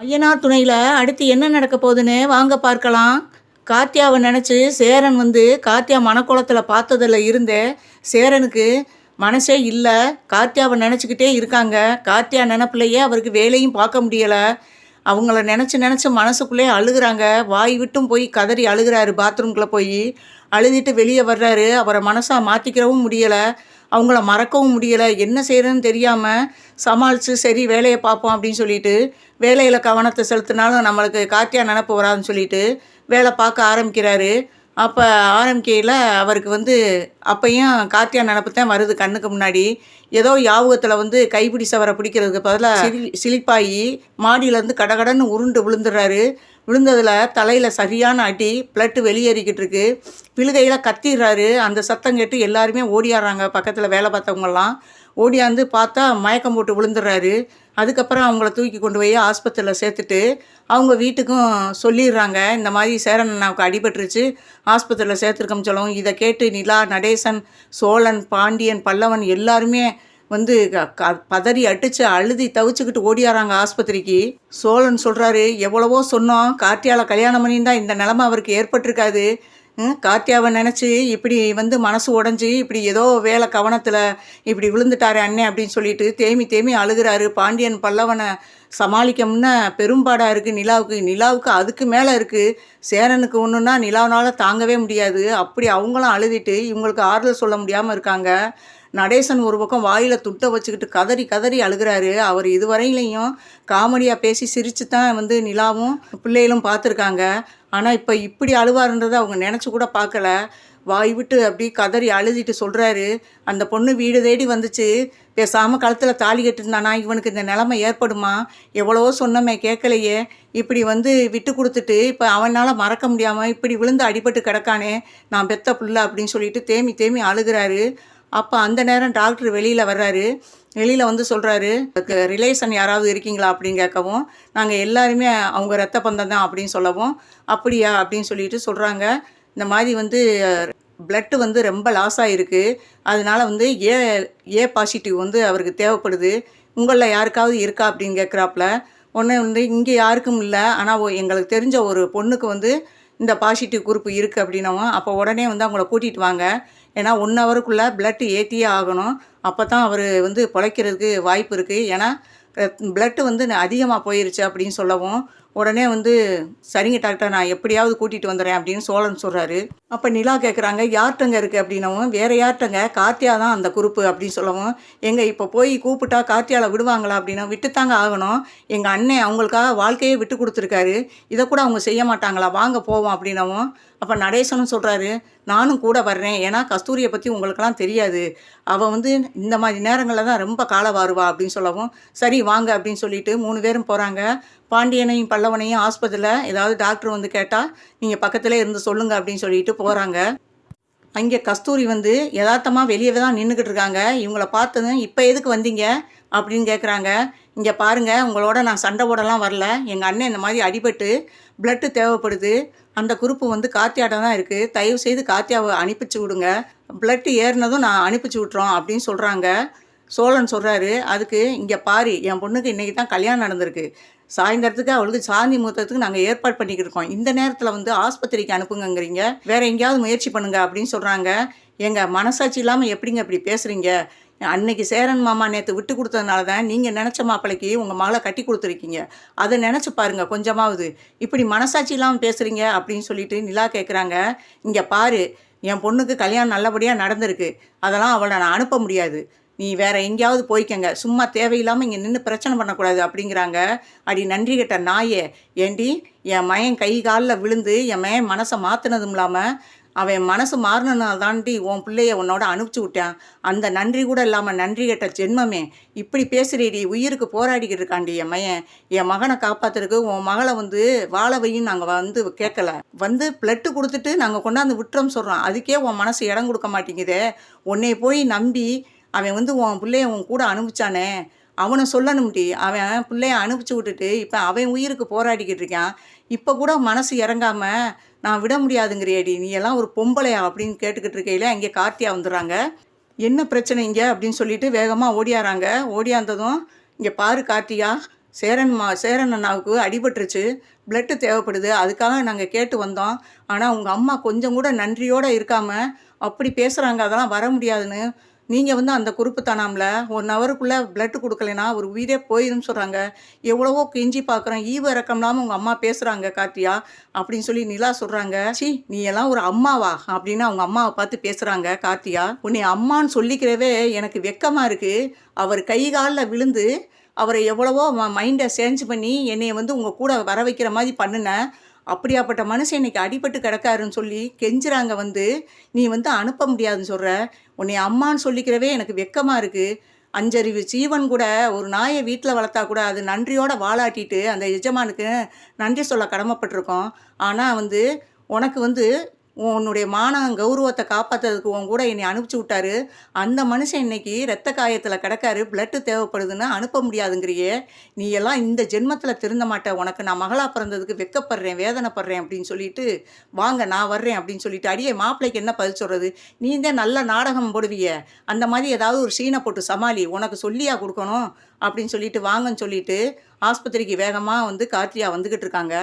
ஐயனார் துணையில் அடுத்து என்ன நடக்க போகுதுன்னு வாங்க பார்க்கலாம். கார்த்தியாவை நினச்சி சேரன் கார்த்தியா மனக்கோலத்தில் பார்த்ததில் இருந்தே சேரனுக்கு மனசே இல்லை. கார்த்தியாவை நினச்சிக்கிட்டே இருக்காங்க. கார்த்தியா நினப்பிலையே அவருக்கு வேலையும் பார்க்க முடியலை. அவங்கள நினச்சி நினச்சி மனசுக்குள்ளே அழுகிறாங்க. வாய் விட்டும் போய் கதறி அழுகிறாரு. பாத்ரூம்குள்ளே போய் அழுதிட்டு வெளியே வர்றாரு. அவரை மனசாக மாற்றிக்கிறவும் முடியலை, அவங்கள மறக்கவும் முடியலை. என்ன செய்கிறதுன்னு தெரியாமல் சமாளித்து சரி வேலையை பார்ப்போம் அப்படின்னு சொல்லிட்டு வேலையில் கவனத்தை செலுத்தினாலும் நம்மளுக்கு கார்த்தியா நினப்பு வராதுன்னு சொல்லிட்டு வேலை பார்க்க ஆரம்பிக்கிறாரு. அப்போ ஆரம்பிக்கையில் அவருக்கு அப்பையும் கார்த்தியா நினப்பு தான் வருது கண்ணுக்கு முன்னாடி. ஏதோ யாபகத்தில் கைப்பிடி சவரை பிடிக்கிறதுக்கு பதிலாக சிலிப்பாகி மாடியிலேருந்து கடகடன்னு உருண்டு விழுந்துடுறாரு. விழுந்ததில் தலையில் சரியான அடி, பிளட்டு வெளியேறிக்கிட்டு இருக்கு. பிழுகையில் கத்திடுறாரு. அந்த சத்தம் கேட்டு எல்லாருமே ஓடியாடுறாங்க. பக்கத்தில் வேலை பார்த்தவங்கெல்லாம் ஓடியாந்து பார்த்தா மயக்கம் போட்டு விழுந்துடுறாரு. அதுக்கப்புறம் அவங்கள தூக்கி கொண்டு போய் ஆஸ்பத்திரியில் சேர்த்துட்டு அவங்க வீட்டுக்கும் சொல்லிடுறாங்க. இந்த மாதிரி சேரன் அண்ணாவுக்கு அடிபட்டுருச்சு, ஆஸ்பத்திரியில் சேர்த்துருக்கோம் சொல்லவும் இதை கேட்டு நிலா, நடேசன், சோழன், பாண்டியன், பல்லவன் எல்லாருமே பதறி அடித்து அழுதி தவிச்சுக்கிட்டு ஓடியாராங்க ஆஸ்பத்திரிக்கு. சோழன் சொல்கிறாரு, எவ்வளவோ சொன்னோம், கார்த்தியாவில் கல்யாணம் பண்ணியிருந்தா இந்த நிலமை அவருக்கு ஏற்பட்டிருக்காது. கார்த்தியாவை நினச்சி இப்படி மனசு உடஞ்சி இப்படி ஏதோ வேலை கவனத்தில் இப்படி விழுந்துட்டாரு அண்ணே அப்படின்னு சொல்லிட்டு தேமி தேமி அழுகிறாரு. பாண்டியன் பல்லவனை சமாளிக்கமுன்னா பெரும்பாடாக இருக்குது நிலாவுக்கு அதுக்கு மேலே இருக்குது. சேரனுக்கு ஒன்றுன்னா நிலாவினால் தாங்கவே முடியாது. அப்படி அவங்களும் அழுதிட்டு இவங்களுக்கு ஆறுதல் சொல்ல முடியாமல் இருக்காங்க. நடேசன் ஒரு பக்கம் வாயில் துட்டை வச்சுக்கிட்டு கதறி கதறி அழுகிறாரு. அவர் இதுவரையிலையும் காமெடியாக பேசி சிரித்து தான் நிலாவும் பிள்ளைகளும் பார்த்துருக்காங்க. ஆனால் இப்போ இப்படி அழுவாருன்றதை அவங்க நினச்சி கூட பார்க்கல. வாய் விட்டு அப்படி கதறி அழுதிட்டு சொல்கிறாரு, அந்த பொண்ணு வீடு தேடி வந்துச்சு, பேசாமல் கழுத்தில் தாலி கட்டிருந்தானா இவனுக்கு இந்த நிலைமை ஏற்படுமா? எவ்வளவோ சொன்னமே கேட்கலையே, இப்படி விட்டு கொடுத்துட்டு இப்போ அவனால் மறக்க முடியாமல் இப்படி விழுந்து அடிபட்டு கிடக்கானே, நான் பெத்த பிள்ளை அப்படின்னு சொல்லிட்டு தேமி தேமி அழுகிறாரு. அப்போ அந்த நேரம் டாக்டர் வெளியில் வர்றாரு. வெளியில் சொல்கிறாரு, ரிலேஷன் யாராவது இருக்கீங்களா அப்படின்னு கேட்கவும், நாங்கள் எல்லாருமே அவங்க ரத்த பந்தம் தான் அப்படின்னு சொல்லவும், அப்படியா அப்படின்னு சொல்லிட்டு சொல்கிறாங்க. இந்த மாதிரி பிளட்டு ரொம்ப லாஸ் ஆகிருக்கு, அதனால் ஏ பாசிட்டிவ் அவருக்கு தேவைப்படுது, உங்களில் யாருக்காவது இருக்கா அப்படின்னு கேட்குறாப்புல. உடனே இங்கே யாருக்கும் இல்லை, ஆனால் எங்களுக்கு தெரிஞ்ச ஒரு பொண்ணுக்கு இந்த பாசிட்டிவ் குரூப் இருக்குது அப்படின்னவும், அப்போ உடனே அவங்கள கூட்டிகிட்டு வாங்க, ஏன்னா 1 ஹவருக்குள்ளே பிளட்டு ஏற்றியே ஆகணும், அப்போ தான் அவர் பிழைக்கிறதுக்கு வாய்ப்பு இருக்குது, ஏன்னா பிளட்டு அதிகமாக போயிருச்சு அப்படின்னு சொல்லவும், உடனே சரிங்க டாக்டர், நான் எப்படியாவது கூட்டிகிட்டு வந்துடுறேன் அப்படின்னு சோழன் சொல்கிறாரு. அப்போ நிலா கேட்குறாங்க, யார்கிட்டங்க இருக்குது அப்படின்னவும், வேறு யார்கிட்டங்க, கார்த்தியா தான் அந்த குரூப்பு அப்படின்னு சொல்லவும், எங்கள் இப்போ போய் கூப்பிட்டா கார்த்தியாவில் விடுவாங்களா அப்படின்னா, விட்டுத்தாங்க ஆகணும், எங்கள் அண்ணன் அவங்களுக்காக வாழ்க்கையே விட்டு கொடுத்துருக்காரு, இதை கூட அவங்க செய்ய மாட்டாங்களா, வாங்க போவோம் அப்படின்னவும், அப்போ நடேசனும் சொல்கிறாரு, நானும் கூட வர்றேன், ஏன்னா கஸ்தூரியை பற்றி உங்களுக்கெல்லாம் தெரியாது, அவள் இந்த மாதிரி நேரங்களில் தான் ரொம்ப காலவாருவா அப்படின்னு சொல்லவும், சரி வாங்க அப்படின்னு சொல்லிட்டு 3 பேரும் போகிறாங்க. பாண்டியனையும் பல்லவனையும் ஆஸ்பத்திரியில் ஏதாவது டாக்டர் கேட்டால் நீங்கள் பக்கத்திலே இருந்து சொல்லுங்கள் அப்படின்னு சொல்லிட்டு போகிறாங்க. அங்கே கஸ்தூரி யதார்த்தமாக வெளியே தான் நின்றுக்கிட்டு இருக்காங்க. இவங்கள பார்த்ததும் இப்போ எதுக்கு வந்தீங்க அப்படின்னு கேட்குறாங்க. இங்கே பாருங்கள், உங்களோட நான் சண்டை போடலாம் வரல, எங்கள் அண்ணன் இந்த மாதிரி அடிபட்டு பிளட்டு தேவைப்படுது, அந்த குரூப்பு கார்த்தியாட்ட தான் இருக்குது, தயவு செய்து கார்த்தியாவை அனுப்பிச்சி விடுங்க, பிளட்டு ஏறினதும் நான் அனுப்பிச்சி விட்றோம் அப்படின்னு சொல்கிறாங்க. சோழன் சொல்கிறாரு, அதுக்கு இங்கே பாரு, என் பொண்ணுக்கு இன்றைக்கி தான் கல்யாணம் நடந்திருக்கு, சாயந்தரத்துக்கு அவளுக்கு சாந்தி முகூர்த்தத்துக்கு நாங்கள் ஏற்பாடு பண்ணிக்கிட்டு இருக்கோம், இந்த நேரத்தில் ஆஸ்பத்திரிக்கு அனுப்புங்கிறீங்க, வேறு எங்கேயாவது முயற்சி பண்ணுங்க அப்படின்னு சொல்கிறாங்க. எங்கள் மனசாட்சி இல்லாமல் எப்படிங்க இப்படி பேசுகிறீங்க? அன்னைக்கு சேரன் மாமா நேற்று விட்டு கொடுத்ததுனால தான் நீங்கள் நினச்ச மாப்பிள்ளைக்கு உங்கள் மகளை கட்டி கொடுத்துருக்கீங்க, அதை நினச்சி பாருங்கள் கொஞ்சமாவது, இப்படி மனசாட்சி இல்லாமல் பேசுகிறீங்க அப்படின்னு சொல்லிட்டு நிலா கேட்குறாங்க. இங்கே பாரு, என் பொண்ணுக்கு கல்யாணம் நல்லபடியாக நடந்திருக்கு, அதெல்லாம் அவளை நான் அனுப்ப முடியாது, நீ வேறு எங்கேயாவது போய்க்கங்க, சும்மா தேவையில்லாமல் இங்கே நின்று பிரச்சனை பண்ணக்கூடாது அப்படிங்கிறாங்க. அடி நன்றி கெட்ட நாயே, ஏண்டி என் மயன் கை காலில் விழுந்து என் மயன் மனசை மாற்றினதும் இல்லாமல் அவன் மனசு மாறினதுனால தாண்டி உன் பிள்ளைய உன்னோட அனுப்பிச்சி விட்டான், அந்த நன்றி கூட இல்லாமல் நன்றி கெட்ட ஜென்மமே, இப்படி பேசுகிறீடி, உயிருக்கு போராடிக்கிட்டு இருக்காண்டி என் மயன், என் மகனை காப்பாற்றுறதுக்கு உன் மகளை வாழ வையும் நாங்கள் கேட்கல, பிளட்டு கொடுத்துட்டு நாங்கள் கொண்டாந்து விட்டுறோம் சொல்கிறோம், அதுக்கே உன் மனசு இடம் கொடுக்க மாட்டேங்குதே, உன்னை போய் நம்பி அவன் உன் பிள்ளைய உன் கூட அனுப்பிச்சானே, அவனை சொல்லணும்டி, அவன் பிள்ளைய அனுப்பிச்சி விட்டுட்டு இப்போ அவன் உயிருக்கு போராடிக்கிட்டு இருக்கான், இப்போ கூட மனசு இறங்காமல் நான் விட முடியாதுங்கிறியடி, நீ எல்லாம் ஒரு பொம்பளையா அப்படின்னு கேட்டுக்கிட்டு இருக்கையில அங்கே கார்த்தியா வந்துடுறாங்க. என்ன பிரச்சனை இங்கே அப்படின்னு சொல்லிட்டு வேகமாக ஓடியாராங்க. ஓடியாந்ததும், இங்கே பாரு கார்த்தியா, சேரன் அண்ணாவுக்கு அடிபட்டுருச்சு, பிளட்டு தேவைப்படுது. அதுக்காக நாங்கள் கேட்டு வந்தோம். ஆனால் உங்கள் அம்மா கொஞ்சம் கூட நன்றியோடு இருக்காம அப்படி பேசுகிறாங்க. அதெல்லாம் வர முடியாதுன்னு. நீங்கள் வந்து அந்த குறுப்புத்தனம்ல 1 ஹவருக்குள்ளே பிளட்டு கொடுக்கலைன்னா ஒரு உயிரே போயிருன்னு சொல்கிறாங்க. எவ்வளவோ கெஞ்சி பார்க்குறோம். ஈவு இரக்கம் இல்லாமல் உங்கள் அம்மா பேசுகிறாங்க கார்த்தியா அப்படின்னு சொல்லி நிலா சொல்கிறாங்க. சி நீ எல்லாம் ஒரு அம்மாவா அப்படின்னு அவங்க அம்மாவை பார்த்து பேசுகிறாங்க கார்த்தியா. உன்னை அம்மான்னு சொல்லிக்கிறவே எனக்கு வெக்கமாக இருக்குது. அவர் கை காலில் விழுந்து அவரை எவ்வளவோ மைண்டை சேஞ்ச் பண்ணி என்னைய வந்து உங்கள் கூட வர வைக்கிற மாதிரி பண்ணுனேன். அப்படியாப்பட்ட மனுஷன் இன்னைக்கு அடிபட்டு கிடக்காருன்னு சொல்லி கெஞ்சுறாங்க வந்து. நீ வந்து அனுப்ப முடியாதுன்னு சொல்கிற. உன்னை அம்மான்னு சொல்லிக்கிறவே எனக்கு வெக்கமாக இருக்குது. 5 அறிவு ஜீவன் கூட ஒரு நாயை வீட்டில் வளர்த்தா கூட அது நன்றியோடு வாலாட்டிட்டு அந்த எஜமானுக்கு நன்றி சொல்ல கடமைப்பட்டிருக்கோம். ஆனால் வந்து உனக்கு வந்து உன்னுடைய கௌரவத்தை காப்பாற்றுறதுக்கு உன் கூட என்னை அனுப்பிச்சி விட்டாரு. அந்த மனுஷன் இன்னைக்கு ரத்த காயத்தில் கிடக்காரு, பிளட்டு தேவைப்படுதுன்னு அனுப்ப முடியாதுங்கிறியே. நீ எல்லாம் இந்த ஜென்மத்தில் திருந்த மாட்டேன். உனக்கு நான் மகளாக பிறந்ததுக்கு வெக்கப்படுறேன், வேதனைப்படுறேன் அப்படின்னு சொல்லிட்டு வாங்க நான் வர்றேன் அப்படின்னு சொல்லிட்டு, அடியே மாப்பிள்ளைக்கு என்ன பதில் சொல்கிறது? நீ தான் நல்ல நாடகம் போடுவிய, அந்த மாதிரி ஏதாவது ஒரு சீனை போட்டு சமாளி, உனக்கு சொல்லியா கொடுக்கணும் அப்படின்னு சொல்லிட்டு வாங்கன்னு சொல்லிட்டு ஆஸ்பத்திரிக்கு வேகமாக வந்து கார்த்தியா வந்துக்கிட்டு இருக்காங்க.